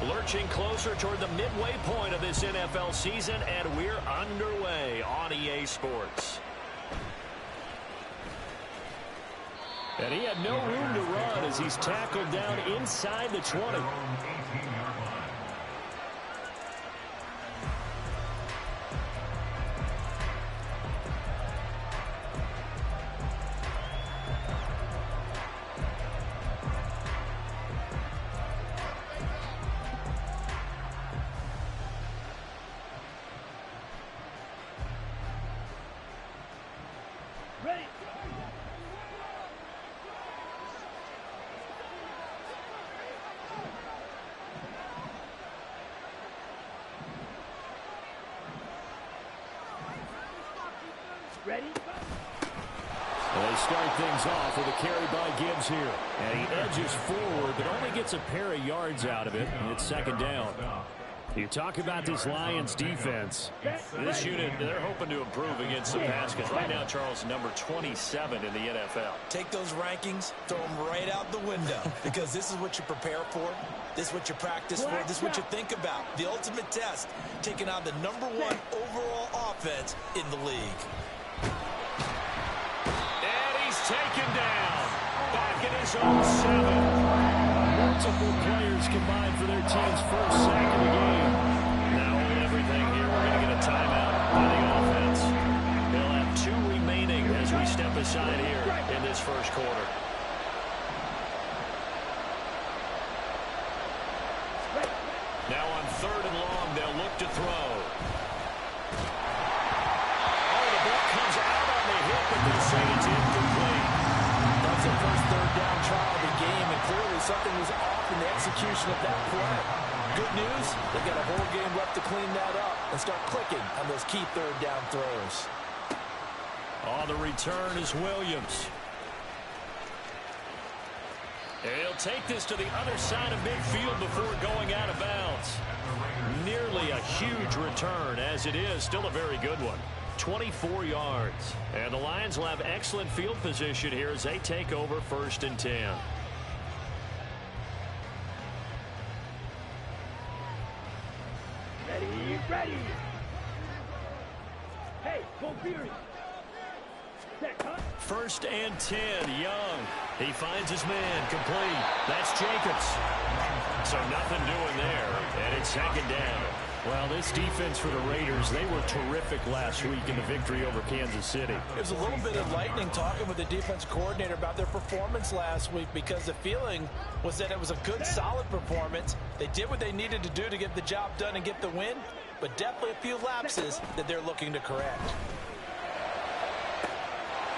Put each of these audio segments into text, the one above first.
Lurching closer toward the midway point of this NFL season, and we're underway on EA Sports. And he had no room to run as he's tackled down inside the 20. Ready? Well, they start things off with a carry by Gibbs here. And he edges forward, but only gets a pair of yards out of it. And it's second down. You talk about this Lions defense. This unit, they're hoping to improve against the pass because right now, Charles, number 27 in the NFL. Take those rankings, throw them right out the window because this is what you prepare for. This is what you practice for. This is what you think about. The ultimate test, taking on the number 1 overall offense in the league. And he's taken down. Back in his own 7. Multiple players combined for their team's first sack of the game. Now with everything here, we're going to get a timeout by the offense. They'll have 2 remaining as we step aside here in this first quarter. Now on 3rd and long, they'll look to throw. Oh, the ball comes out on the hip, but they say it's incomplete. That's the first 3rd down try of the game, and clearly something was off in the execution of that play. Good news, they've got a whole game left to clean that up and start clicking on those key 3rd down throws. On the return is Williams. He'll take this to the other side of midfield before going out of bounds. Nearly a huge return as it is. Still a very good one. 24 yards. And the Lions will have excellent field position here as they take over 1st and 10. Ready, ready. Hey, go Fury. 1st and 10, Young. He finds his man, complete. That's Jacobs. So nothing doing there, and it's 2nd down. Well, this defense for the Raiders, they were terrific last week in the victory over Kansas City. There's a little bit of lightning talking with the defense coordinator about their performance last week because the feeling was that it was a good, solid performance. They did what they needed to do to get the job done and get the win, but definitely a few lapses that they're looking to correct.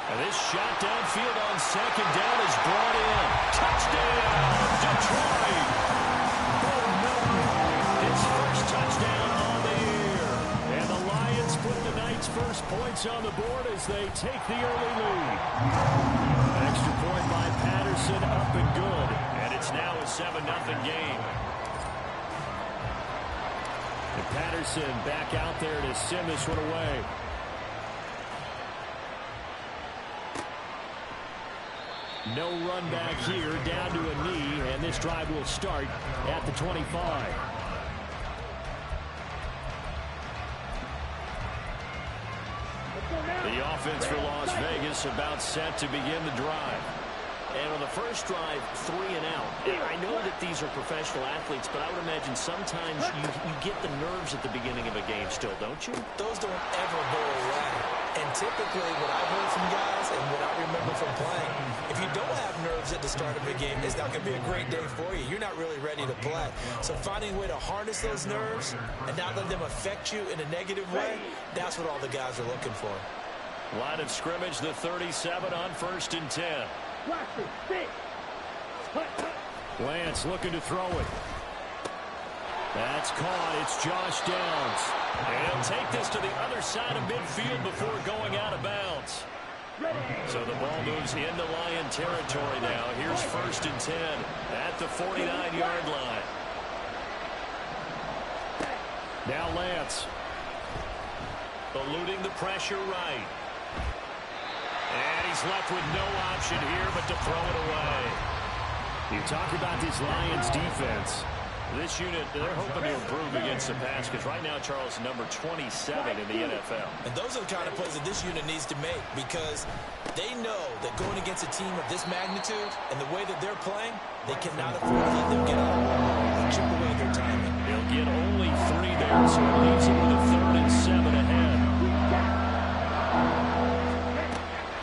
And this shot downfield on 2nd down is brought in. Touchdown, Detroit! His first touchdown on the year. And the Lions put the Knights' first points on the board as they take the early lead. Extra point by Patterson, up and good. And it's now a 7-0 game. And Patterson back out there to send this one away. No run back here, down to a knee, and this drive will start at the 25. The offense for Las Vegas about set to begin the drive. And on the first drive, 3 and out. And I know that these are professional athletes, but I would imagine sometimes you get the nerves at the beginning of a game still, don't you? Those don't ever go away. And typically what I've heard from guys and what I remember from playing, if you don't have nerves at the start of a game, it's not going to be a great day for you. You're not really ready to play. So finding a way to harness those nerves and not let them affect you in a negative way, that's what all the guys are looking for. Line of scrimmage, the 37 on 1st and 10. Lance looking to throw it. That's caught. It's Josh Downs. And he'll take this to the other side of midfield before going out of bounds. So the ball moves into Lion territory now. Here's 1st and 10 at the 49-yard line. Now Lance. Eluding the pressure right. And he's left with no option here but to throw it away. You talk about this Lions defense. This unit, they're hoping to improve against the pass because right now, Charles, number 27 in the NFL. And those are the kind of plays that this unit needs to make because they know that going against a team of this magnitude and the way that they're playing, they cannot afford to let them get out and chip away their timing. They'll get only 3 there, so it leaves them with a 3rd and 7 ahead.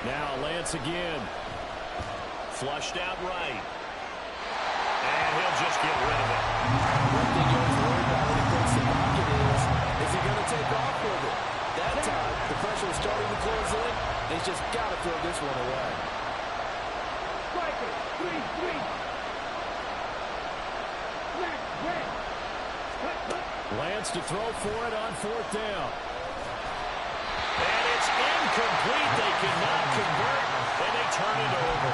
Now Lance again. Flushed out right. And he'll just get rid of it. One thing you always worry about when he breaks the pocket is he going to take off with it? That time, the pressure was starting to close in. He's just got to throw this one away. Striker, 3-3. Red. Cut. Lance to throw for it on 4th down. And it's incomplete. They cannot convert, and they turn it over.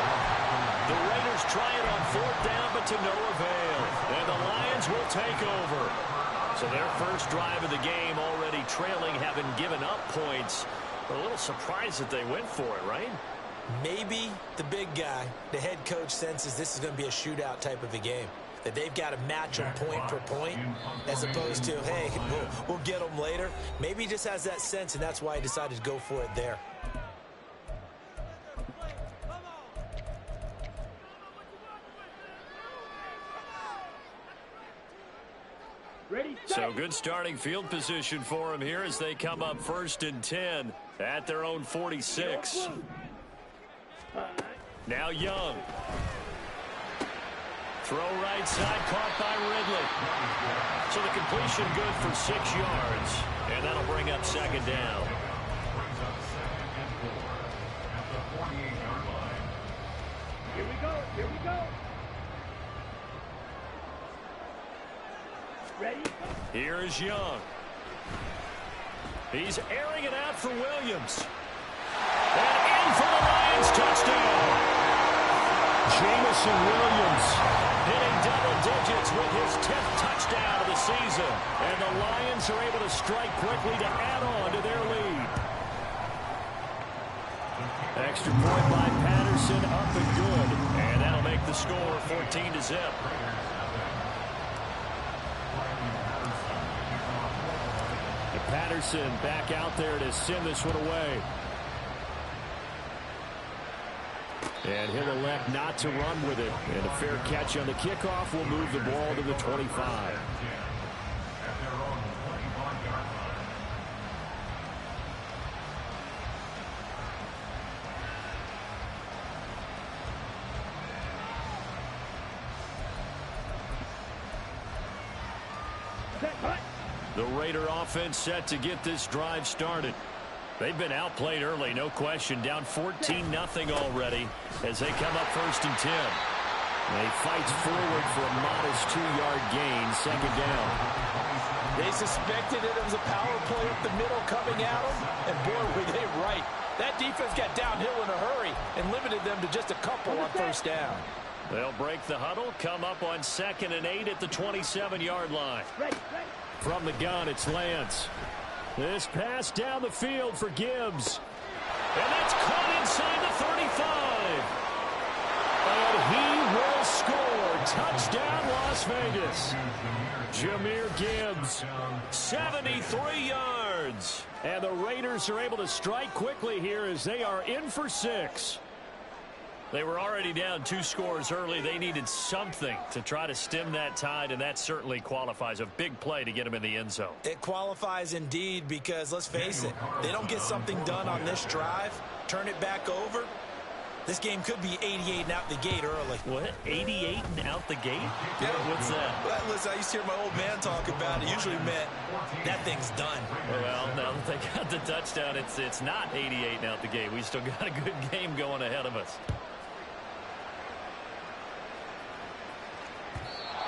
The Raiders try it on 4th down, but to no avail. And the Lions will take over. So their first drive of the game already trailing, having given up points. But a little surprised that they went for it, right? Maybe the big guy, the head coach, senses this is going to be a shootout type of a game. That they've got to match them point per point as opposed to, hey, we'll get them later. Maybe he just has that sense, and that's why he decided to go for it there. Ready, So good starting field position for them here as they come up 1st and 10 at their own 46. Now Young. Throw right side, caught by Ridley. So the completion good for 6 yards, and that'll bring up 2nd down. Here we go. Ready? Here is Young. He's airing it out for Williams. And in for the Lions touchdown. Jamison Williams hitting double digits with his 10th touchdown of the season. And the Lions are able to strike quickly to add on to their lead. Extra point by Patterson, up and good. And that'll make the score 14-0. Patterson back out there to send this one away. And he'll elect not to run with it. And a fair catch on the kickoff will move the ball to the 25. The Raider offense set to get this drive started. They've been outplayed early, no question. Down 14-0 already as they come up 1st and 10. They fights forward for a modest 2-yard gain, 2nd down. They suspected it was a power play up the middle coming at them, and boy, were they right. That defense got downhill in a hurry and limited them to just a couple on 1st down. They'll break the huddle, come up on 2nd and 8 at the 27-yard line. Ready. From the gun, it's Lance. This pass down the field for Gibbs. And that's caught inside the 35. And he will score. Touchdown, Las Vegas. Jahmyr Gibbs, 73 yards. And the Raiders are able to strike quickly here as they are in for 6. They were already down 2 scores early. They needed something to try to stem that tide, and that certainly qualifies. A big play to get them in the end zone. It qualifies indeed because, let's face it, they don't get something done on this drive, turn it back over, this game could be 88 and out the gate early. What? 88 and out the gate? Yeah. What's that? Well, listen, I used to hear my old man talk about it. Usually meant that thing's done. Well, now that they got the touchdown, it's not 88 and out the gate. We still got a good game going ahead of us.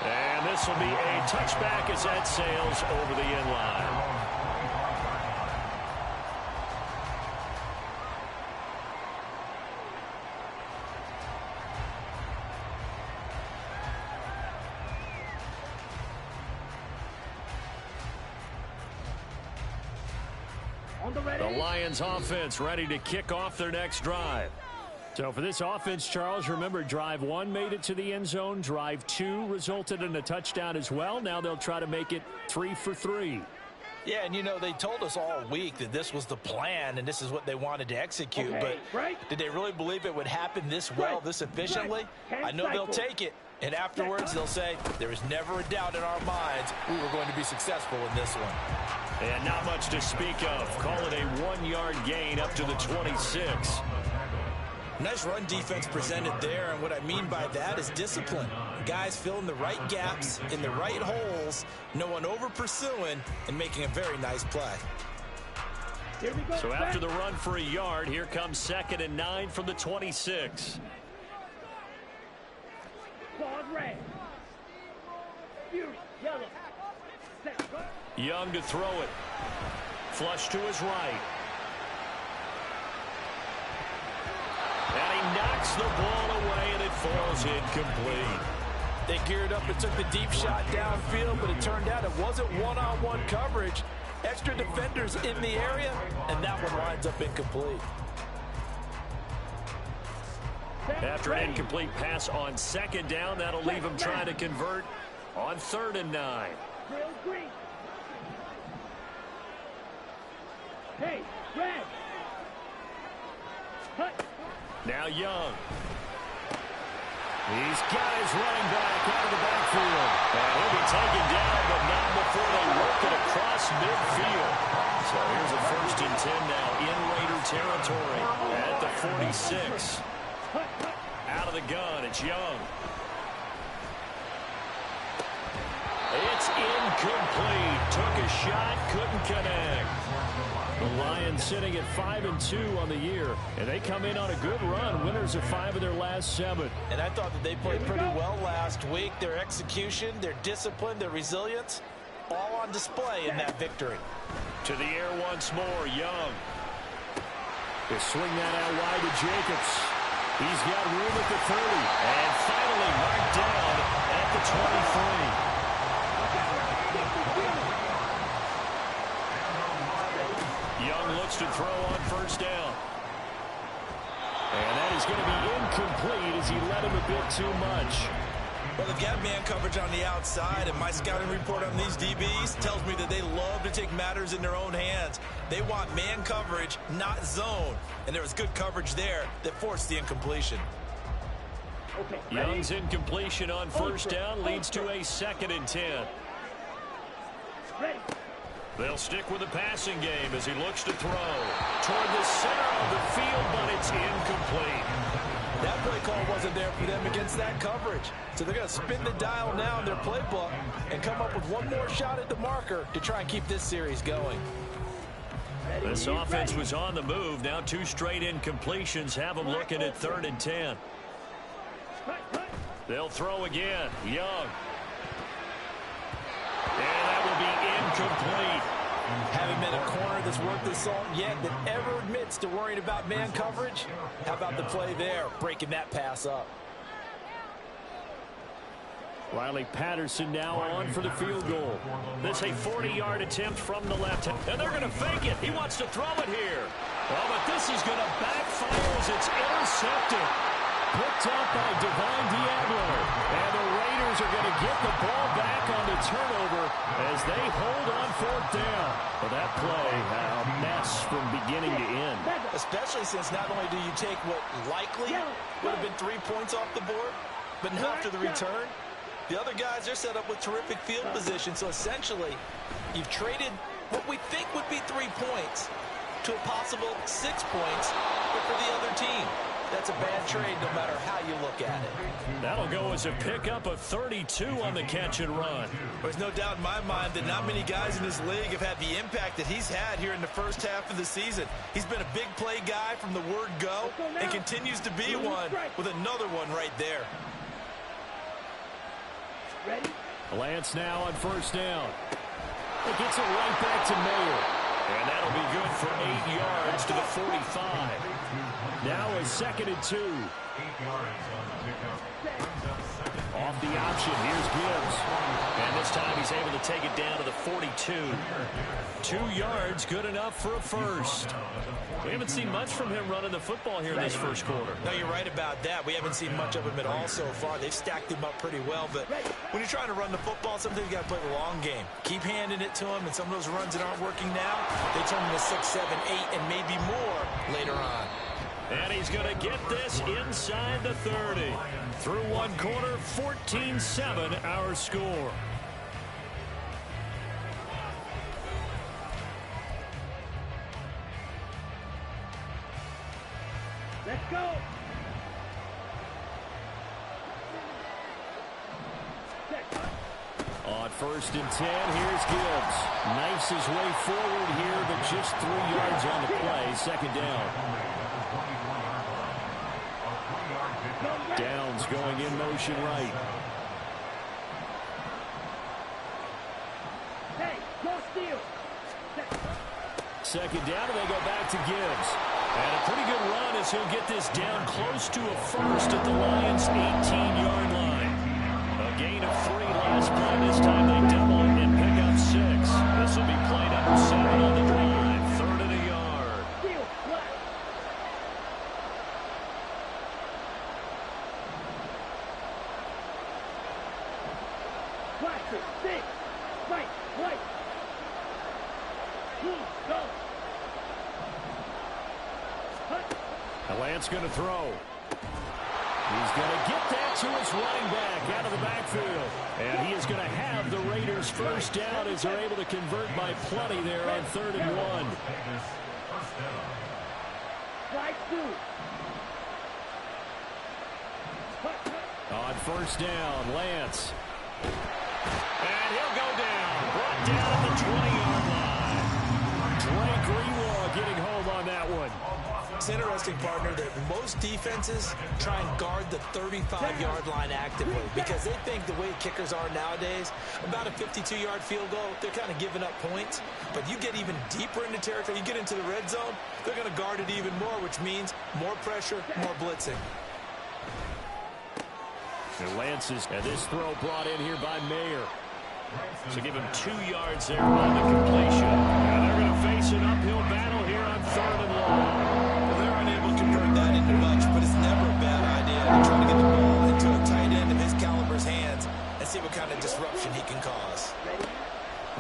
And this will be a touchback as that sails over the end line. The Lions offense ready to kick off their next drive. So for this offense, Charles, remember drive 1 made it to the end zone. Drive 2 resulted in a touchdown as well. Now they'll try to make it 3 for 3. Yeah, and, you know, they told us all week that this was the plan and this is what they wanted to execute. But did they really believe it would happen this well, this efficiently? I know they'll take it. And afterwards, they'll say, there is never a doubt in our minds we were going to be successful in this one. And not much to speak of. Call it a 1-yard gain up to the 26. Nice run defense presented there, and what I mean by that is discipline. Guys filling the right gaps in the right holes, no one over-pursuing, and making a very nice play. Here we go. So after the run for a yard, here comes 2nd and 9 from the 26. Ball red. Fury, yellow. Set, go. Young to throw it. Flush to his right. And he knocks the ball away, and it falls incomplete. They geared up and took the deep shot downfield, but it turned out it wasn't one-on-one coverage. Extra defenders in the area, and that one winds up incomplete. After an incomplete pass on 2nd down, that'll leave him trying to convert on 3rd and 9. Grill green. Hey, red. Hut. Now Young. He's got his running back out of the backfield. And he'll be taken down, but not before they work it across midfield. So here's a 1st and 10 now in Raider territory at the 46. Out of the gun, it's Young. It's incomplete. Took a shot, couldn't connect. The Lions sitting at 5-2 on the year, and they come in on a good run. Winners of 5 of their last 7. And I thought that they played pretty well last week. Their execution, their discipline, their resilience, all on display in that victory. To the air once more, Young. They swing that out wide to Jacobs. He's got room at the 30, and finally marked down at the 23. Young looks to throw on 1st down. And that is going to be incomplete as he led him a bit too much. Well, they've got man coverage on the outside, and my scouting report on these DBs tells me that they love to take matters in their own hands. They want man coverage, not zone. And there was good coverage there that forced the incompletion. Okay, Young's incompletion on 1st down leads to a 2nd and 10. ready. They'll stick with the passing game as he looks to throw toward the center of the field, but it's incomplete. That play call wasn't there for them against that coverage. So they're going to spin the dial now in their playbook and come up with one more shot at the marker to try and keep this series going. This offense was on the move. Now 2 straight incompletions have them looking at 3rd and 10. They'll throw again. Young. And that will be incomplete. Haven't been a corner that's worth the salt yet that ever admits to worrying about man coverage. How about the play there, breaking that pass up? Riley Patterson now on for the field goal. This a 40-yard attempt from the left. And they're going to fake it. He wants to throw it here. Oh, but this is going to backfire as it's intercepted. Picked up by Divine Diablo. And the Raiders are going to get the ball back on the turnover as they hold on 4th down. Well, that play, a mess from beginning to end. Especially since not only do you take what likely would have been 3 points off the board, but now after the return, the other guys are set up with terrific field position. So essentially, you've traded what we think would be 3 points to a possible 6 points, but for the other team. That's a bad trade no matter how you look at it. That'll go as a pickup of 32 on the catch and run. There's no doubt in my mind that not many guys in this league have had the impact that he's had here in the first half of the season. He's been a big play guy from the word go and continues to be one with another one right there. Ready? Lance now on 1st down. It gets it right back to Mayer. And that'll be good for 8 yards to the 45. Now a 2nd and 2. 8 yards on the pickup. Off the option, here's Gibbs. And this time he's able to take it down to the 42. 2 yards, good enough for a first. We haven't seen much from him running the football here in this first quarter. No, you're right about that. We haven't seen much of him at all so far. They've stacked him up pretty well, but when you're trying to run the football, sometimes you got to play the long game. Keep handing it to him, and some of those runs that aren't working now, they turn into 6, 7, 8, and maybe more later on. And he's going to get this inside the 30. Through one quarter, 14-7 our score. Let's go. On 1st and 10, here's Gibbs. Knifes his way forward here, but just 3 yards on the play. 2nd down. Downs going in motion right. Hey, go steal. 2nd down, and they go back to Gibbs. And a pretty good run as he'll get this down close to a first at the Lions' 18-yard line. A gain of 3 last play. This time they double it and pick up 6. This will be play number 7 on the drive. 3rd and a yard. Steal, flat. Watch it, 6. Right, right. Go. And Lance going to throw. He's going to get that to his running back out of the backfield. And he is going to have the Raiders first down as they're able to convert by plenty there on 3rd and 1. Right through. On 1st down, Lance. And he'll go down. Brought down at the 20-yard line. Drake Greenlaw getting home on that one. It's interesting, partner, that most defenses try and guard the 35-yard line actively because they think the way kickers are nowadays, about a 52-yard field goal, they're kind of giving up points. But you get even deeper into territory, you get into the red zone, they're going to guard it even more, which means more pressure, more blitzing. And Lance's, and this throw brought in here by Mayer. So give him 2 yards there on the completion. And they're going to face an uphill battle here on 3rd and long. Well, they're unable to convert that into much, but it's never a bad idea to try to get the ball into a tight end of his caliber's hands and see what kind of disruption he can cause.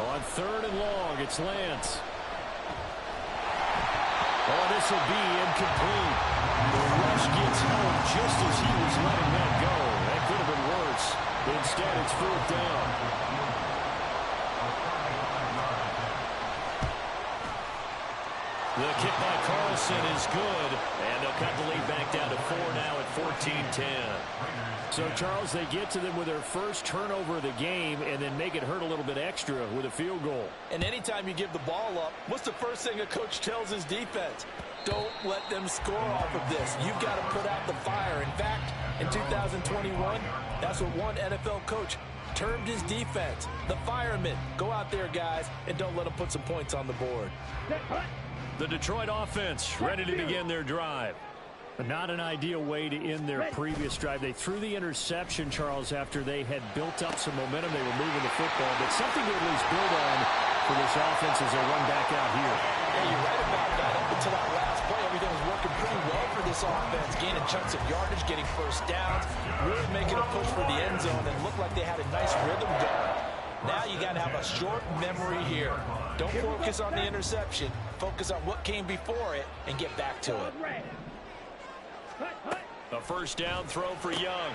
On 3rd and long, it's Lance. Oh, this will be incomplete. The rush gets home just as he was letting that go. That could have been worse. Instead, it's 4th down. The kick by Carlson is good, and they'll cut the lead back down to 4 now at 14-10. So, Charles, they get to them with their first turnover of the game and then make it hurt a little bit extra with a field goal. And anytime you give the ball up, what's the first thing a coach tells his defense? Don't let them score off of this. You've got to put out the fire. In fact, in 2021, that's what one NFL coach termed his defense. The firemen. Go out there, guys, and don't let them put some points on the board. The Detroit offense ready to begin their drive. But not an ideal way to end their previous drive. They threw the interception, Charles, after they had built up some momentum. They were moving the football, but something to at least build on for this offense as they run back out here. Yeah, you're right about that. Up until that last play, everything was working pretty well for this offense. Gaining chunks of yardage, getting first downs, really making a push for the end zone, and looked like they had a nice rhythm going. Now you got to have a short memory here. Don't focus on the interception. Focus on what came before it and get back to it. A first down throw for Young.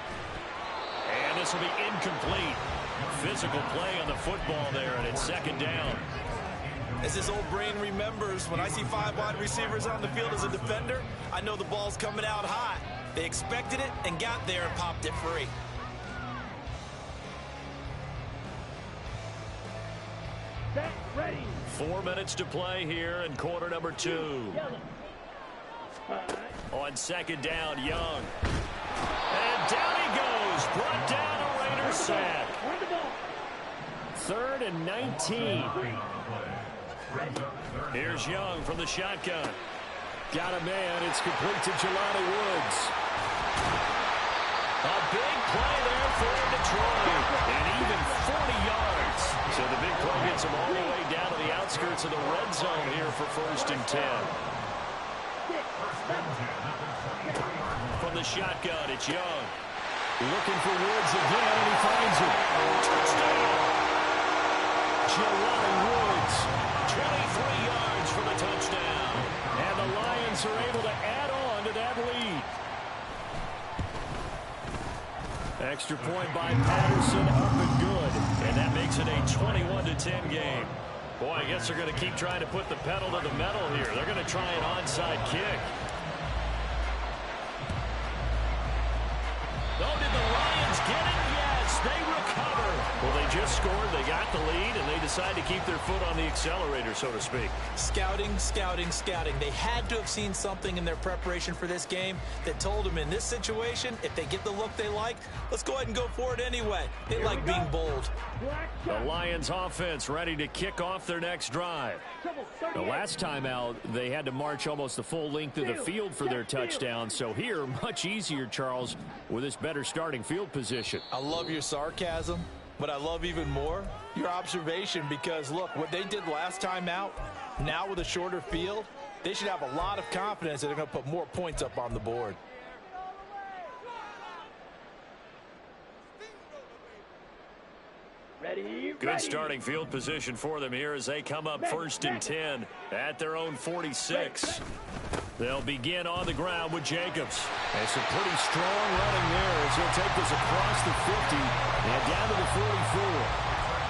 And this will be incomplete. Physical play on the football there, and it's 2nd down. As his old brain remembers, when I see 5 wide receivers on the field as a defender, I know the ball's coming out hot. They expected it and got there and popped it free. Ready. 4 minutes to play here in quarter number 2. On 2nd down, Young. And down he goes. Brought down a Raider sack. 3rd and 19. Here's Young from the shotgun. Got a man. It's complete to Jelani Woods. A big play there for Detroit. And even 40 yards. So the big play gets them all the way down to the outskirts of the red zone here for 1st and 10. From the shotgun, it's Young. Looking for Woods again, and he finds it. Touchdown! Jelani Woods, 23 yards for the touchdown. And the Lions are able to add on to that lead. Extra point by Patterson, up and good. And that makes it a 21-10 game. Boy, I guess they're going to keep trying to put the pedal to the metal here. They're going to try an onside kick. Oh, did the Lions get it? Yes, they recover. Well, they just scored, they got the lead, and they decide to keep their foot on the accelerator, so to speak. Scouting, scouting, scouting. They had to have seen something in their preparation for this game that told them in this situation, if they get the look they like, let's go ahead and go for it anyway. They like being bold. The Lions offense ready to kick off their next drive. The last time out, they had to march almost the full length of the field for their touchdown. So here, much easier, Charles, with this better starting field position. I love your sarcasm, but I love even more your observation because, look, what they did last time out, now with a shorter field, they should have a lot of confidence that they're going to put more points up on the board. Good starting field position for them here as they come up 1st and 10 at their own 46. They'll begin on the ground with Jacobs. And some pretty strong running there as he'll take this across the 50 and down to the 44.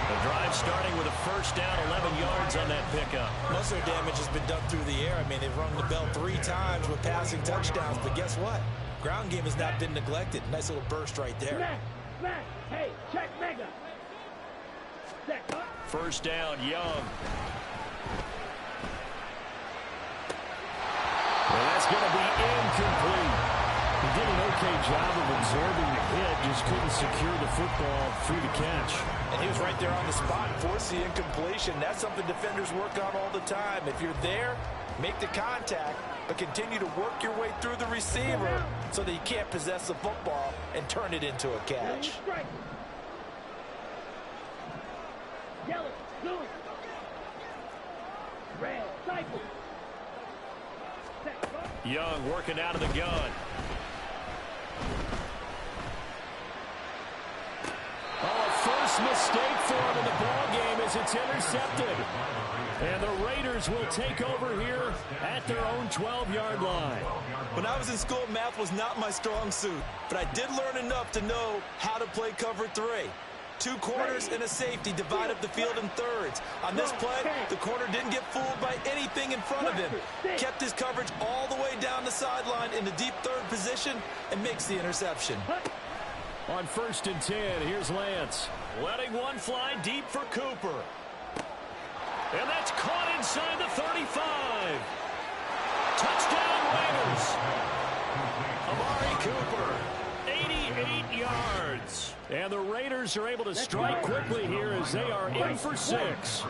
The drive starting with a first down, 11 yards on that pickup. Most of their damage has been done through the air. I mean, they've rung the bell 3 times with passing touchdowns, but guess what? Ground game has not been neglected. Nice little burst right there. Hey, check mega. First down, Young. Well, that's going to be incomplete. He did an okay job of absorbing the hit, just couldn't secure the football through the catch. And he was right there on the spot, forced the incompletion. That's something defenders work on all the time. If you're there, make the contact, but continue to work your way through the receiver so that you can't possess the football and turn it into a catch. Yellow, blue, red, cycle. Young working out of the gun. Oh, a first mistake for him in the ball game as it's intercepted. And the Raiders will take over here at their own 12-yard line. When I was in school, math was not my strong suit, but I did learn enough to know how to play cover 3. 2 corners and a safety divide up the field in thirds. On this play, the corner didn't get fooled by anything in front of him. Kept his coverage all the way down the sideline in the deep third position and makes the interception. On 1st and 10, here's Lance. Letting one fly deep for Cooper. And that's caught inside the 35. Touchdown Raiders. Amari Cooper. 88 yards. And the Raiders are able to strike quickly here as they are in for 6.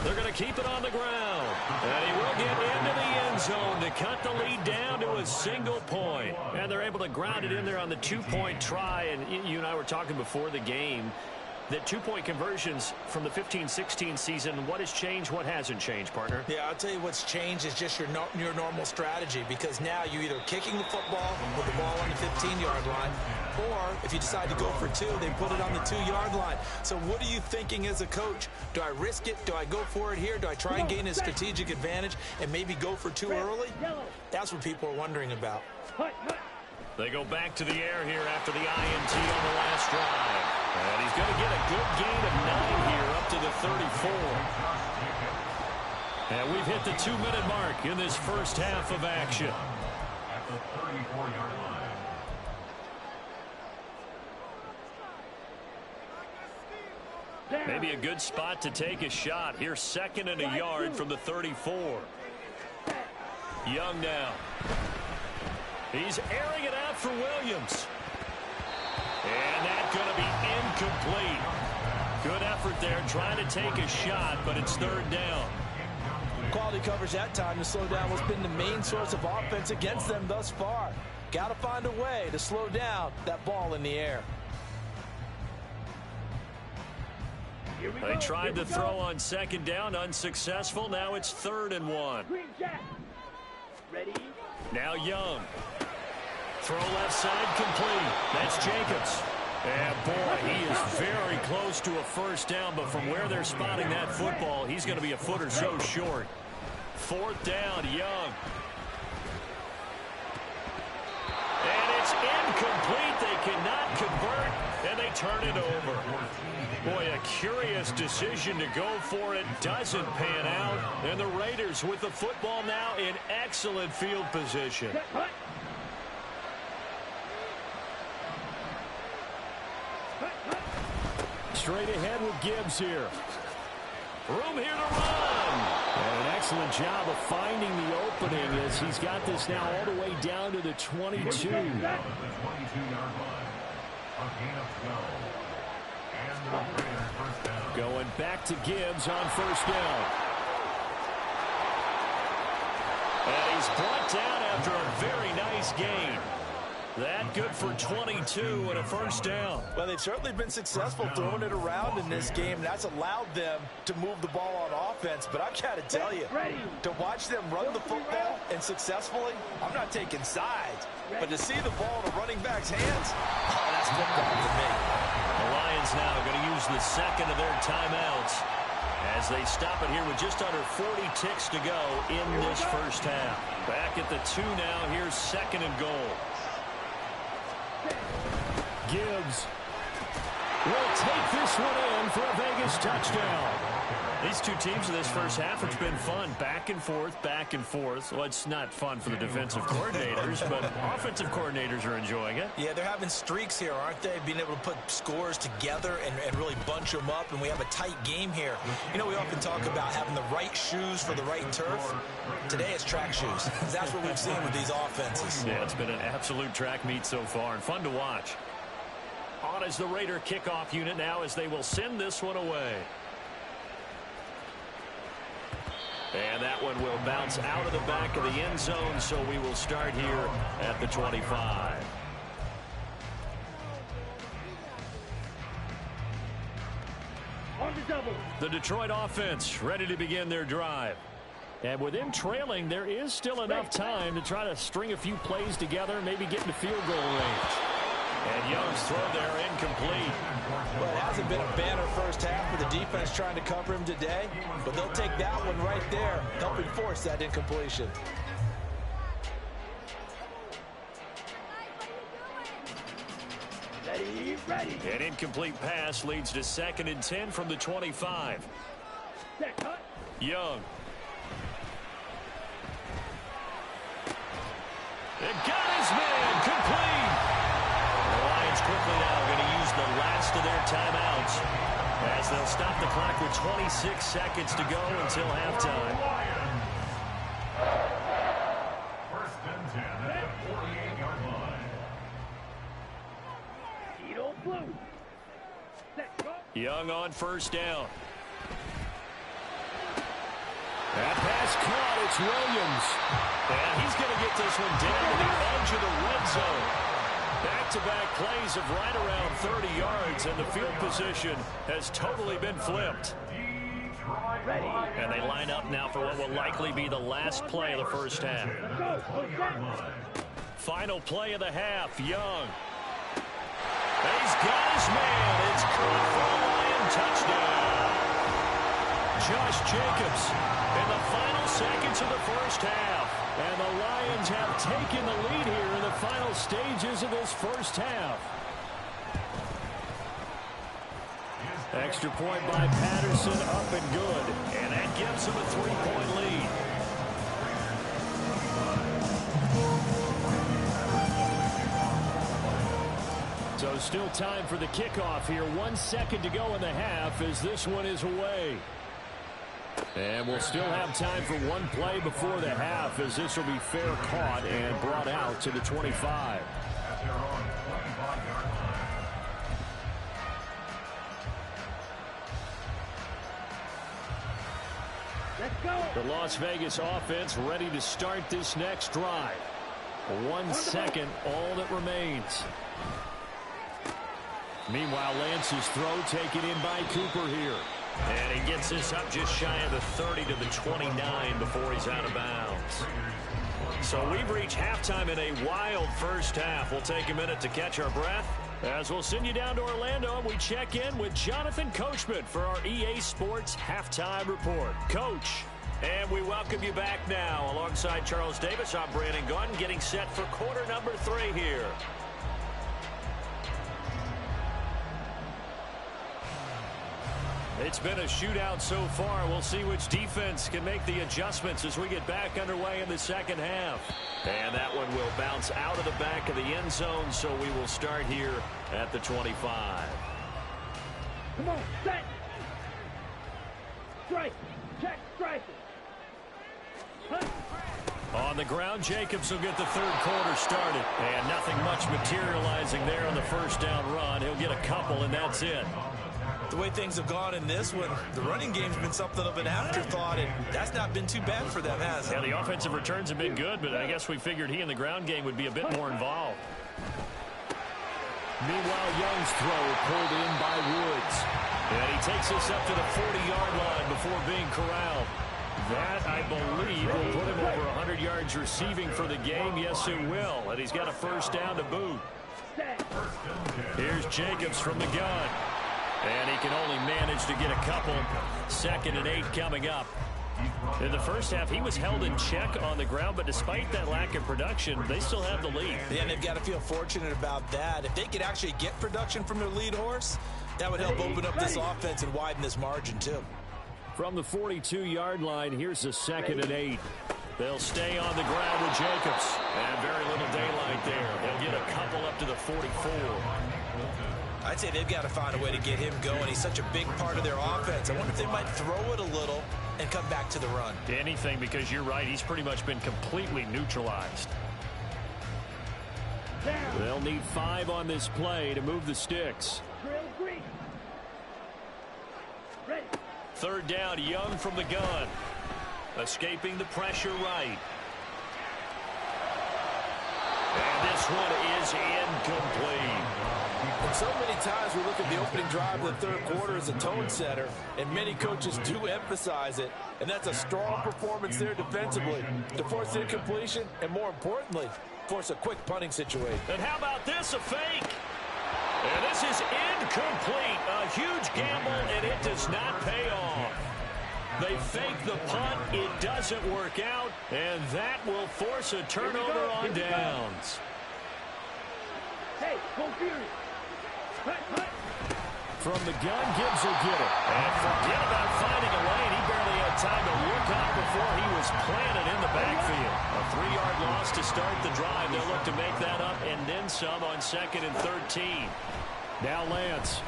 They're going to keep it on the ground. And he will get into the end zone to cut the lead down to a single point. And they're able to ground it in there on the 2-point try. And you and I were talking before the game. The 2-point conversions from the 15-16 season, what has changed, what hasn't changed, partner? Yeah, I'll tell you what's changed is just your normal strategy, because now you're either kicking the football with the ball on the 15-yard line, or if you decide to go for 2, they put it on the 2-yard line. So what are you thinking as a coach? Do I risk it? Do I go for it here? Do I try and gain a strategic advantage and maybe go for 2 early? That's what people are wondering about. They go back to the air here after the INT on the last drive. And he's going to get a good gain of 9 here up to the 34. And we've hit the 2-minute mark in this first half of action. At the 34-yard line. Maybe a good spot to take a shot. Here's 2nd and a yard from the 34. Young now. He's airing it out for Williams. And that's going to be incomplete. Good effort there, trying to take a shot, but it's third down. Quality coverage that time to slow down what's been the main source of offense against them thus far. Got to find a way to slow down that ball in the air. They tried to throw on second down, unsuccessful. Now it's 3rd and 1. Green Jack. Ready? Now Young. Throw left side complete. That's Jacobs. And boy, he is very close to a first down, but from where they're spotting that football, he's going to be a foot or so short. 4th down, Young. And it's incomplete. They cannot convert, and they turn it over. Boy, a curious decision to go for it. Doesn't pan out. And the Raiders with the football now in excellent field position. Straight ahead with Gibbs here. Room here to run. And an excellent job of finding the opening as he's got this now all the way down to the 22. Going back to Gibbs on first down. And he's brought down after a very nice gain. That good for 22 and a first down. Well, they've certainly been successful throwing it around in this game, and that's allowed them to move the ball on offense. But I've got to tell you, to watch them run the football and successfully, I'm not taking sides. But to see the ball in a running back's hands, oh, that's football to me. The Lions now going to use the second of their timeouts as they stop it here with just under 40 ticks to go in this first half. Back at the 2 now. Here's 2nd and goal. Gibbs will take this one in for a Vegas touchdown. These two teams in this first half, it's been fun. Back and forth, back and forth. Well, it's not fun for the defensive coordinators, but offensive coordinators are enjoying it. Yeah, they're having streaks here, aren't they? Being able to put scores together and really bunch them up, and we have a tight game here. You know, we often talk about having the right shoes for the right turf. Today it's track shoes. That's what we've seen with these offenses. Yeah, it's been an absolute track meet so far, and fun to watch. On is the Raider kickoff unit now as they will send this one away. And that one will bounce out of the back of the end zone, so we will start here at the 25. On the double. The Detroit offense ready to begin their drive. And with them trailing, there is still enough time to try to string a few plays together, maybe get into field goal range. And Young's throw there incomplete. Well, it hasn't been a banner first half for the defense trying to cover him today, but they'll take that one right there, helping force that incompletion. Ready. An incomplete pass leads to 2nd and 10 from the 25. Young. It got his man complete. The Lions quickly now going to use the last of their timeouts as they'll stop the clock with 26 seconds to go until halftime. First and 10 at the 48-yard line. Young on first down. That pass caught. It's Williams. And he's going to get this one down to the edge of the red zone. Back-to-back plays of right around 30 yards, and the field position has totally been flipped. And they line up now for what will likely be the last play of the first half. Final play of the half, Young. And he's got his man. It's caught for a Lion touchdown. Josh Jacobs in the final seconds of the first half. And the Lions have taken the lead here in the final stages of this first half. Extra point by Patterson, up and good. And that gives them a 3-point lead. So still time for the kickoff here. 1 second to go in the half as this one is away. And we'll still have time for one play before the half as this will be fair caught and brought out to the 25. At their own 25-yard line. The Las Vegas offense ready to start this next drive. 1 second, all that remains. Meanwhile, Lance's throw taken in by Cooper here. And he gets this up just shy of the 30 to the 29 before he's out of bounds. So we've reached halftime in a wild first half. We'll take a minute to catch our breath as we'll send you down to Orlando and we check in with Jonathan Coachman for our EA Sports Halftime Report. Coach, and we welcome you back now. Alongside Charles Davis, I'm Brandon Gunn, getting set for quarter number 3 here. It's been a shootout so far. We'll see which defense can make the adjustments as we get back underway in the second half. And that one will bounce out of the back of the end zone, so we will start here at the 25. Come on, set. Strike. Check, strike. On the ground, Jacobs will get the third quarter started. And nothing much materializing there on the first down run. He'll get a couple, and that's it. The way things have gone in this one, the running game's been something of an afterthought, and that's not been too bad for them, has it? Yeah, the offensive returns have been good, but I guess we figured he in the ground game would be a bit more involved. Meanwhile, Young's throw pulled in by Woods. And he takes this up to the 40-yard line before being corralled. That, I believe, will put him over 100 yards receiving for the game. Yes, it will. And he's got a first down to boot. Here's Jacobs from the gun. And he can only manage to get a couple. 2nd and 8 coming up. In the first half, he was held in check on the ground, but despite that lack of production, they still have the lead. Yeah, and they've got to feel fortunate about that. If they could actually get production from their lead horse, that would help open up this offense and widen this margin, too. From the 42-yard line, here's the 2nd and 8. They'll stay on the ground with Jacobs. And very little daylight there. They'll get a couple up to the 44. I'd say they've got to find a way to get him going. He's such a big part of their offense. I wonder if they might throw it a little and come back to the run. Anything, because you're right. He's pretty much been completely neutralized. They'll need 5 on this play to move the sticks. 3rd down, Young from the gun. Escaping the pressure right. And this one is incomplete. And so many times we look at the opening drive of the third quarter as a tone setter, and many coaches do emphasize it, and that's a strong performance there defensively to force incompletion and, more importantly, force a quick punting situation. And how about this, a fake? And this is incomplete. A huge gamble, and it does not pay off. They fake the punt. It doesn't work out, and that will force a turnover on downs. Hey, go Fury. From the gun, Gibbs will get it. And forget about finding a lane. He barely had time to look up before he was planted in the backfield. A 3-yard loss to start the drive. They'll look to make that up and then some on 2nd and 13. Now Lance.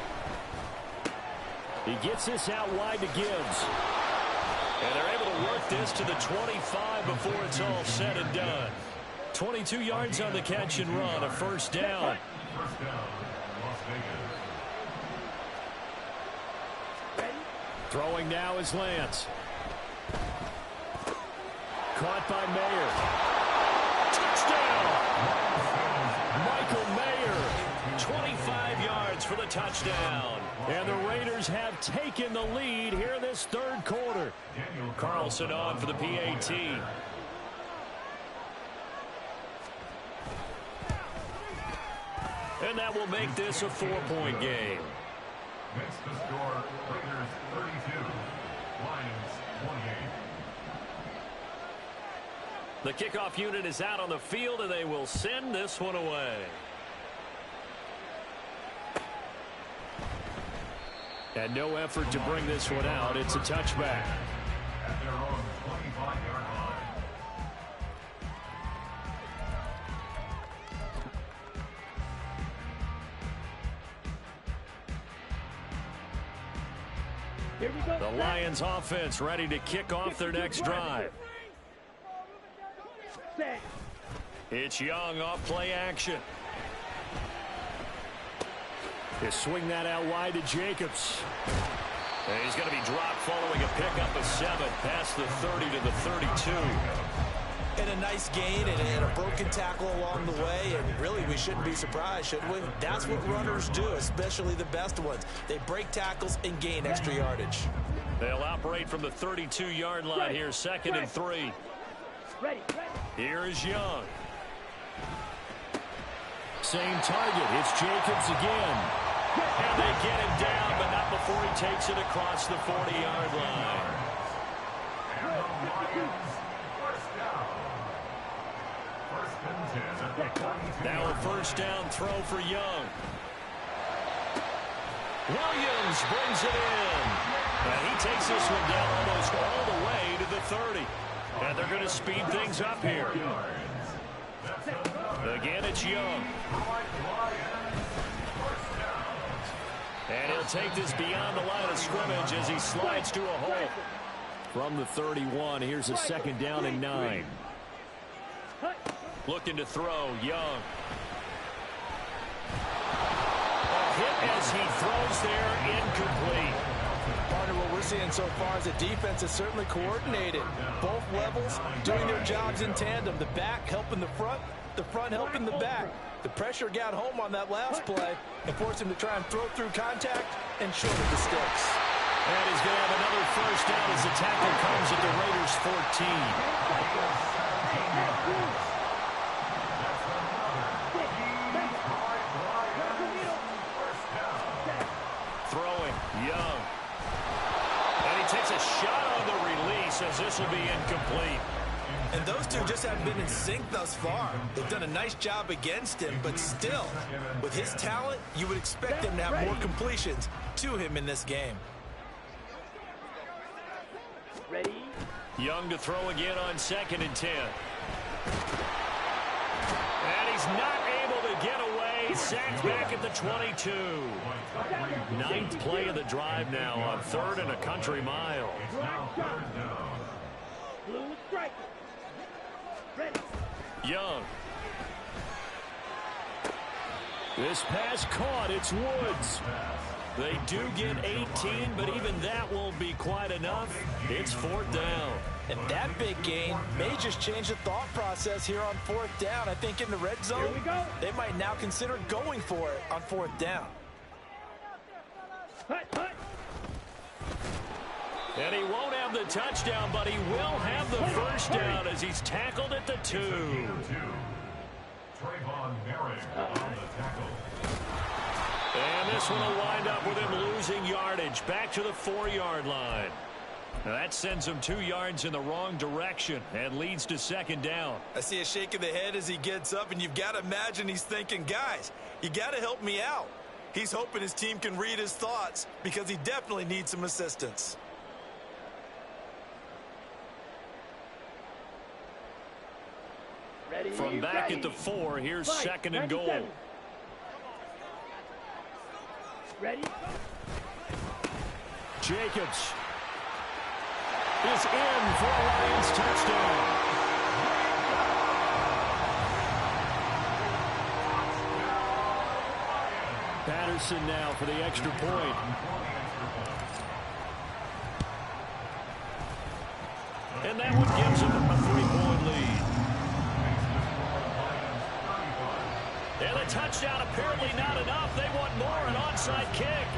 He gets this out wide to Gibbs. And they're able to work this to the 25 before it's all said and done. 22 yards on the catch and run, a first down. First down, Las Vegas. Throwing now is Lance. Caught by Mayer. Touchdown! Michael Mayer, 25 yards for the touchdown. And the Raiders have taken the lead here this third quarter. Carlson on for the PAT. And that will make this a 4-point game. Next to score, Raiders 32, Lions 28. The kickoff unit is out on the field, and they will send this one away. And no effort to bring this one out. It's a touchback. At their own 25-yard line. Here we go. The Lions offense ready to kick off their next drive. Set. It's Young off play action. They swing that out wide to Jacobs. And he's going to be dropped following a pickup of 7 past the 30 to the 32. And a nice gain and a broken tackle along the way, and really we shouldn't be surprised, should we? That's what runners do, especially the best ones. They break tackles and gain extra yardage. They'll operate from the 32-yard line here, 2nd and 3. Here is Young. Same target. It's Jacobs again. And they get him down, but not before he takes it across the 40-yard line. Now a first down throw for Young. Williams brings it in. And he takes this one down almost all the way to the 30. And they're going to speed things up here. Again, it's Young. And he'll take this beyond the line of scrimmage as he slides to a hole. From the 31, here's a 2nd down and 9. Looking to throw, Young. A hit as he throws there, incomplete. Partner, what we're seeing so far is the defense is certainly coordinated. Both levels doing their jobs in tandem. The back helping the front helping the back. The pressure got home on that last play and forced him to try and throw through contact and short of the sticks. And he's going to have another first down as the tackle comes at the Raiders' 14. Throwing, Young. And he takes a shot on the release as this will be incomplete. And those two just haven't been in sync thus far. They've done a nice job against him, but still, with his talent, you would expect them to have more completions to him in this game. Ready? Young to throw again on 2nd and 10. And he's not able to get away. Sacked back at the 22. 9th play of the drive now on 3rd and a country mile. Blue striker. Ready. Young. This pass caught. It's Woods. They do get 18, but even that won't be quite enough. It's 4th down. And that big gain may just change the thought process here on 4th down. I think in the red zone, they might now consider going for it on 4th down. And he won't have the touchdown, but he will have the first down as he's tackled at the 2. And this one will wind up with him losing yardage back to the 4-yard line. Now that sends him 2 yards in the wrong direction and leads to 2nd down. I see a shake of the head as he gets up, and you've got to imagine he's thinking, guys, you got to help me out. He's hoping his team can read his thoughts because he definitely needs some assistance. Ready. From back at the 4, here's 2nd and goal. Ready? Jacobs is in for a Lions touchdown. Patterson now for the extra point. And that one gives him a 3-point lead. And a touchdown apparently not enough. They want more, an onside kick.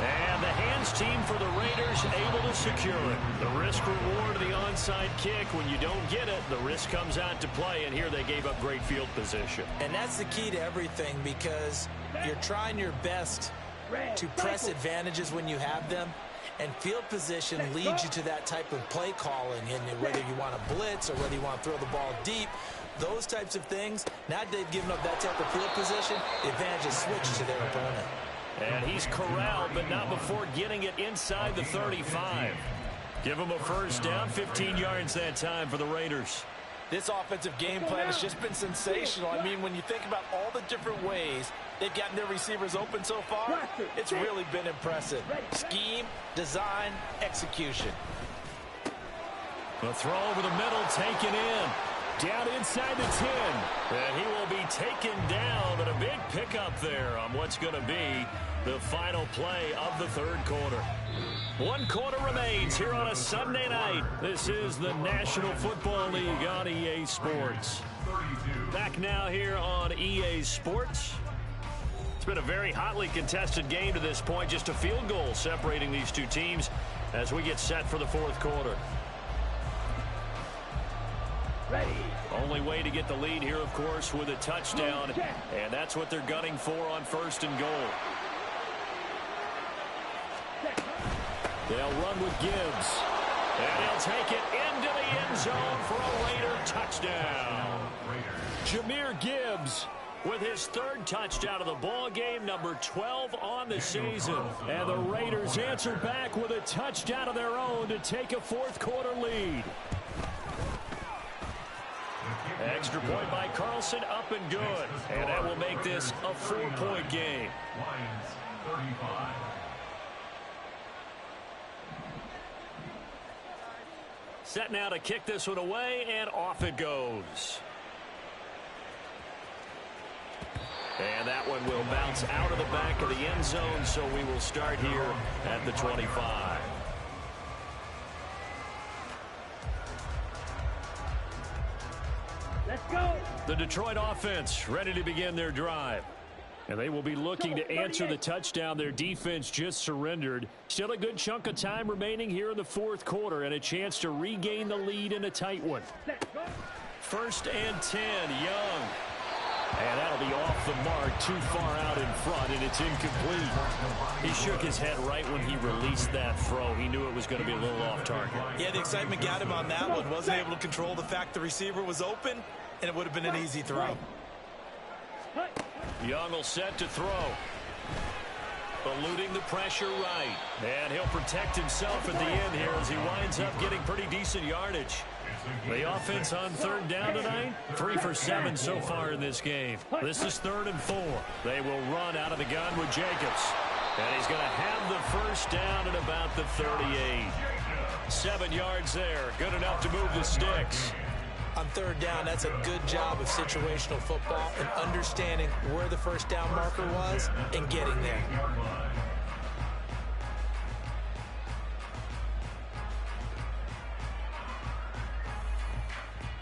And the hands team for the Raiders able to secure it. The risk reward of the onside kick. When you don't get it, the risk comes out to play. And here they gave up great field position. And that's the key to everything because you're trying your best to press advantages when you have them, and field position leads you to that type of play calling, and whether you want to blitz or whether you want to throw the ball deep, those types of things. Now that they've given up that type of field position, the advantage is switched to their opponent. And he's corralled, but not before getting it inside the 35. Give him a first down, 15 yards that time for the Raiders. This offensive game plan has just been sensational. I mean, when you think about all the different ways they've gotten their receivers open so far, it's really been impressive. Scheme, design, execution. The throw over the middle, taken in. Down inside the 10. And he will be taken down, and a big pickup there on what's going to be the final play of the third quarter. 1 quarter remains here on a Sunday night. This is the National Football League on EA Sports. Back now here on EA Sports. It's been a very hotly contested game to this point. Just a field goal separating these two teams as we get set for the fourth quarter. Ready. Only way to get the lead here, of course, with a touchdown. And that's what they're gunning for on first and goal. They'll run with Gibbs. And he'll take it into the end zone for a Raider touchdown. Jahmyr Gibbs with his 3rd touchdown of the ball game, number 12 on the season. And the Raiders answer back with a touchdown of their own to take a fourth quarter lead. Extra point by Carlson, up and good. And that will make this a 4-point game. Lions 35. Set now to kick this one away, and off it goes. And that one will bounce out of the back of the end zone, so we will start here at the 25. Let's go. The Detroit offense ready to begin their drive. And they will be looking to answer the touchdown their defense just surrendered. Still a good chunk of time remaining here in the fourth quarter and a chance to regain the lead in a tight one. First and 10, Young. And that'll be off the mark, too far out in front, and it's incomplete. He shook his head right when he released that throw. He knew it was going to be a little off target. Yeah, the excitement got him on that one. Wasn't able to control the fact the receiver was open, and it would have been an easy throw. Young will set to throw. Eluding the pressure right. And he'll protect himself at the end here as he winds up getting pretty decent yardage. The offense on third down tonight, 3 for 7 so far in this game. This is 3rd and 4. They will run out of the gun with Jacobs. And he's going to have the first down at about the 38. 7 yards there. Good enough to move the sticks. On third down, that's a good job of situational football and understanding where the first down marker was and getting there.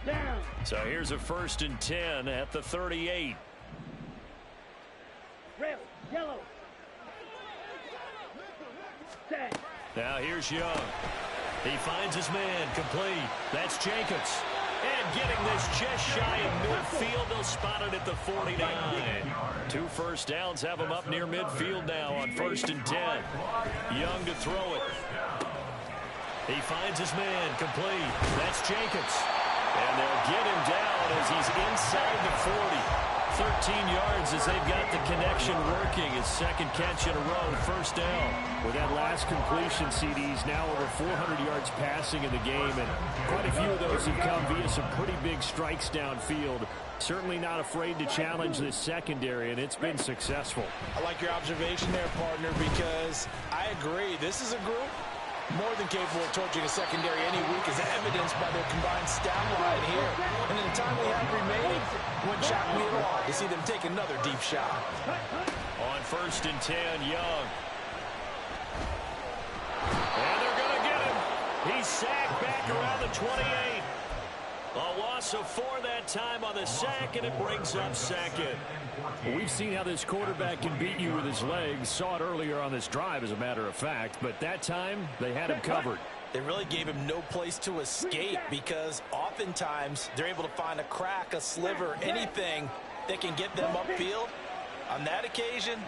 Down. So here's a 1st and 10 at the 38. Red. Yellow. Set. Now here's Young. He finds his man, complete. That's Jacobs. And getting this just shy of midfield, they'll spot it at the 49. 2 first downs have him up near midfield now on 1st and 10. Young to throw it. He finds his man, complete. That's Jacobs. And they'll get him down as he's inside the 40. 13 yards as they've got the connection working. His 2nd catch in a row, first down. With that last completion, CD's now over 400 yards passing in the game, and quite a few of those have come via some pretty big strikes downfield. Certainly not afraid to challenge this secondary, and it's been successful. I like your observation there, partner, because I agree. This is a group more than capable of torching a secondary any week, as evidenced by their combined stat line here. And in the time we have remaining, wouldn't shock me at all to see them take another deep shot. On 1st and 10, Young. And they're going to get him. He's sacked back around the 28. A loss of 4 that time on the sack, and it brings up 2nd. Well, we've seen how this quarterback can beat you with his legs. Saw it earlier on this drive, as a matter of fact. But that time, they had him covered. They really gave him no place to escape because oftentimes they're able to find a crack, a sliver, anything that can get them upfield. On that occasion,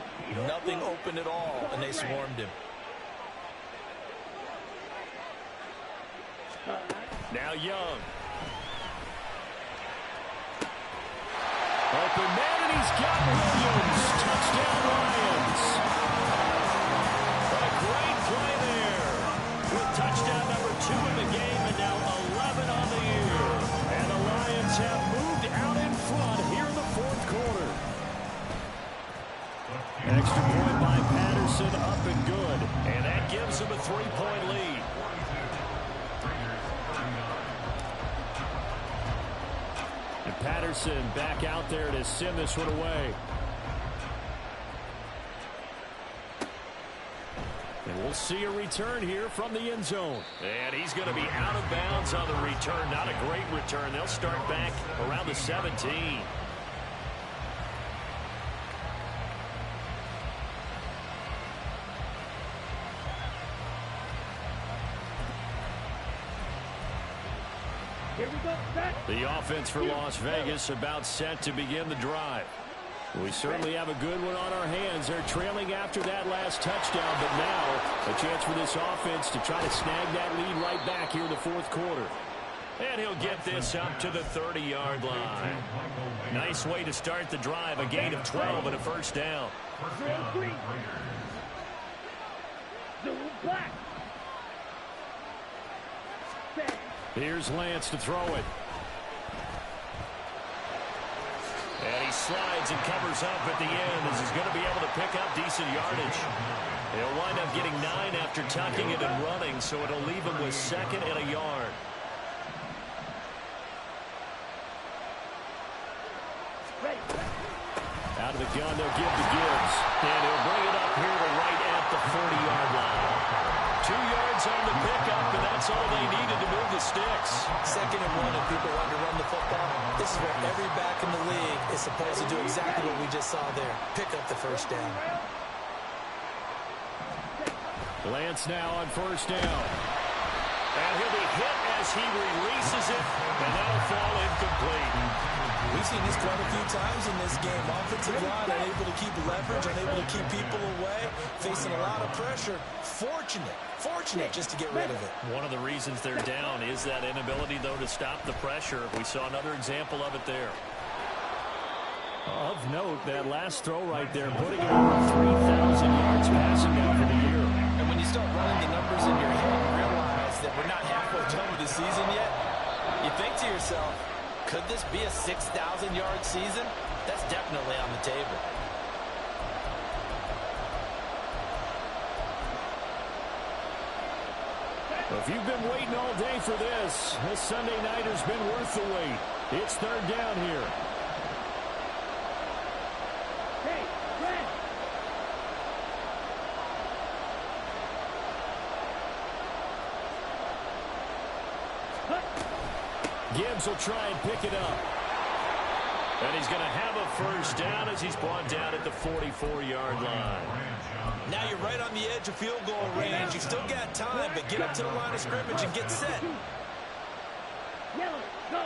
nothing open at all, and they swarmed him. Now Young. Open man, and he's got Williams. Touchdown, Lions. A great play there. With touchdown number 2 in the game, and now 11 on the year. And the Lions have moved out in front here in the fourth quarter. Extra point by Patterson, up and good. And that gives them a 3-point lead. Patterson back out there to send this one away. And we'll see a return here from the end zone. And he's going to be out of bounds on the return. Not a great return. They'll start back around the 17. Here we go, set. The offense for Las Vegas about set to begin the drive. We certainly have a good one on our hands. They're trailing after that last touchdown, but now a chance for this offense to try to snag that lead right back here in the fourth quarter. And he'll get this up to the 30-yard line. Nice way to start the drive, a gain of 12 and a first down. Zoom back. Set. Here's Lance to throw it. And he slides and covers up at the end as he's going to be able to pick up decent yardage. He'll wind up getting 9 after tucking it and running, so it'll leave him with 2nd and a yard. Out of the gun, they'll give to Gibbs. And he'll bring it up here to right at the 40-yard line. 2 yards on the pickup, and that's all they needed to move the sticks. 2nd and 1, if people want to run the football, this is where every back in the league is supposed to do exactly what we just saw there. Pick up the first down. Lance now on first down. And he'll be hit as he releases it, and that'll fall incomplete. We've seen this quite a few times in this game. Offensive line unable to keep leverage, unable to keep people away, facing a lot of pressure. Fortunate just to get rid of it. One of the reasons they're down is that inability, though, to stop the pressure. We saw another example of it there. Of note, that last throw right there, putting it over 3,000 yards passing now for the year. And when you start running the numbers in your head, you realize that we're not halfway done with the season yet. You think to yourself, could this be a 6,000-yard season? That's definitely on the table. If you've been waiting all day for this Sunday night has been worth the wait. It's 3rd down here. Hey, Brad. Gibbs will try and pick it up. And he's going to have a first down as he's brought down at the 44-yard line. Now you're right on the edge of field goal range. You've still got time, but get up to the line of scrimmage and get set. Yellow, go.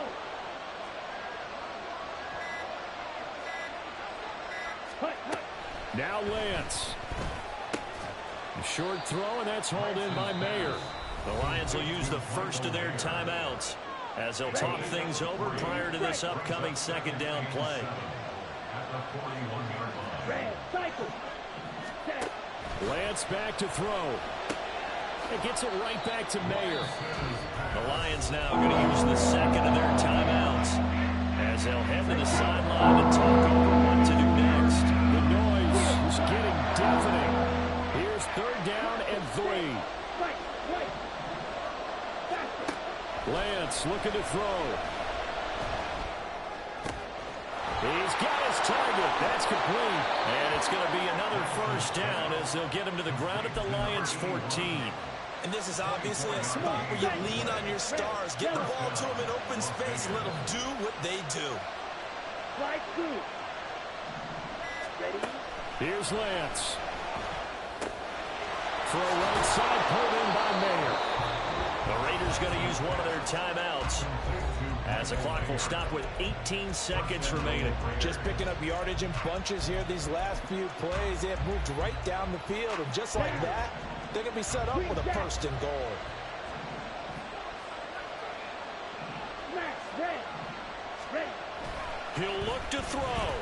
Now Lance. A short throw, and that's hauled in by Mayer. The Lions will use the first of their timeouts as they'll talk things over prior to this upcoming 2nd down play. Lance back to throw. It gets it right back to Mayer. The Lions now going to use the 2nd of their timeouts as they'll head to the sideline and talk over what to do next. The noise is getting deafening. Here's 3rd down and 3. Lance looking to throw. He's got his target. That's complete. And it's going to be another first down as they'll get him to the ground at the Lions' 14. And this is obviously a spot where you lean on your stars. Get the ball to them in open space and let them do what they do. Slide through. Ready? Here's Lance. Throw right side, pulled in by Mayer. The Raiders going to use one of their timeouts as the clock will stop with 18 seconds remaining. Just picking up yardage in bunches here these last few plays. They have moved right down the field, and just like that, they're going to be set up with a 1st and goal. Ready. He'll look to throw.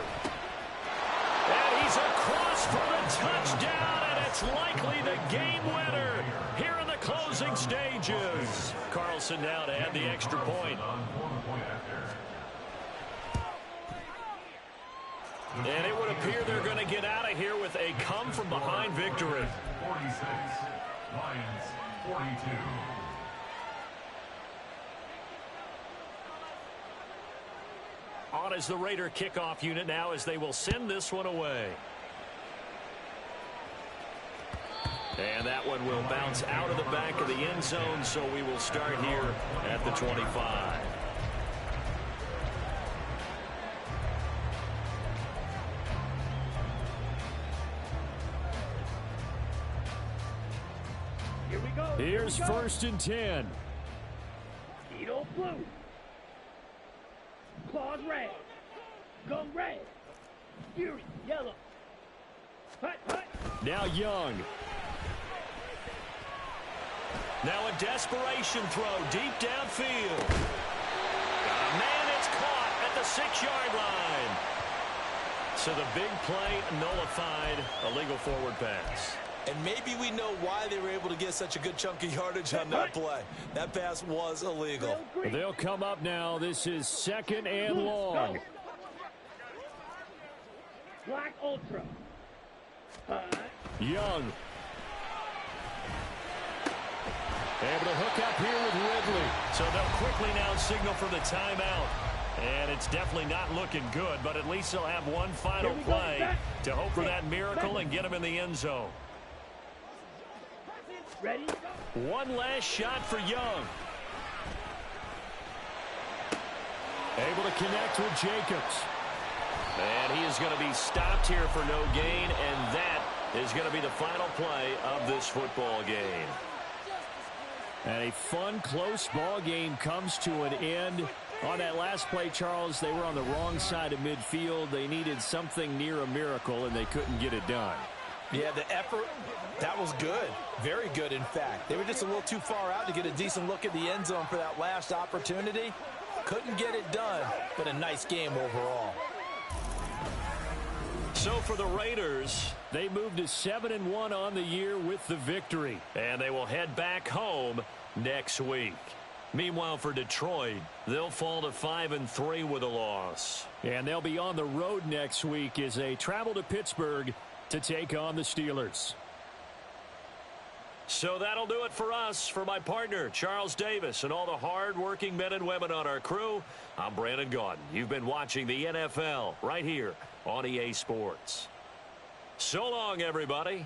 And he's across for the touchdown, and it's likely the game winner here in the closing stages. Carlson now to add the extra point. And it would appear they're going to get out of here with a come-from-behind victory. 46, Lions 42. on as the Raider kickoff unit now as they will send this one away. And that one will bounce out of the back of the end zone, so we will start here at the 25. Here we go. Here's 1st and 10. Speedo blue. Claws red. Gum red. Fury yellow. Hut, hut. Now Young. Now a desperation throw deep downfield. Man, it's caught at the 6-yard line. So the big play nullified, a legal forward pass. And maybe we know why they were able to get such a good chunk of yardage on that play. That pass was illegal. They'll come up now. This is 2nd and long. Black Ultra. Young. Able to hook up here with Ridley. So they'll quickly now signal for the timeout. And it's definitely not looking good, but at least they'll have one final play to hope for that miracle and get him in the end zone. Ready? One last shot for Young. Able to connect with Jacobs. And he is going to be stopped here for no gain, and that is going to be the final play of this football game. And a fun, close ball game comes to an end. On that last play, Charles, they were on the wrong side of midfield. They needed something near a miracle, and they couldn't get it done. Yeah, the effort, that was good. Very good, in fact. They were just a little too far out to get a decent look at the end zone for that last opportunity. Couldn't get it done, but a nice game overall. So for the Raiders, they moved to 7-1 on the year with the victory. And they will head back home next week. Meanwhile, for Detroit, they'll fall to 5-3 with a loss. And they'll be on the road next week as they travel to Pittsburgh to take on the Steelers. So that'll do it for us. For my partner, Charles Davis, and all the hard-working men and women on our crew, I'm Brandon Gaudin. You've been watching the NFL right here on EA Sports. So long, everybody.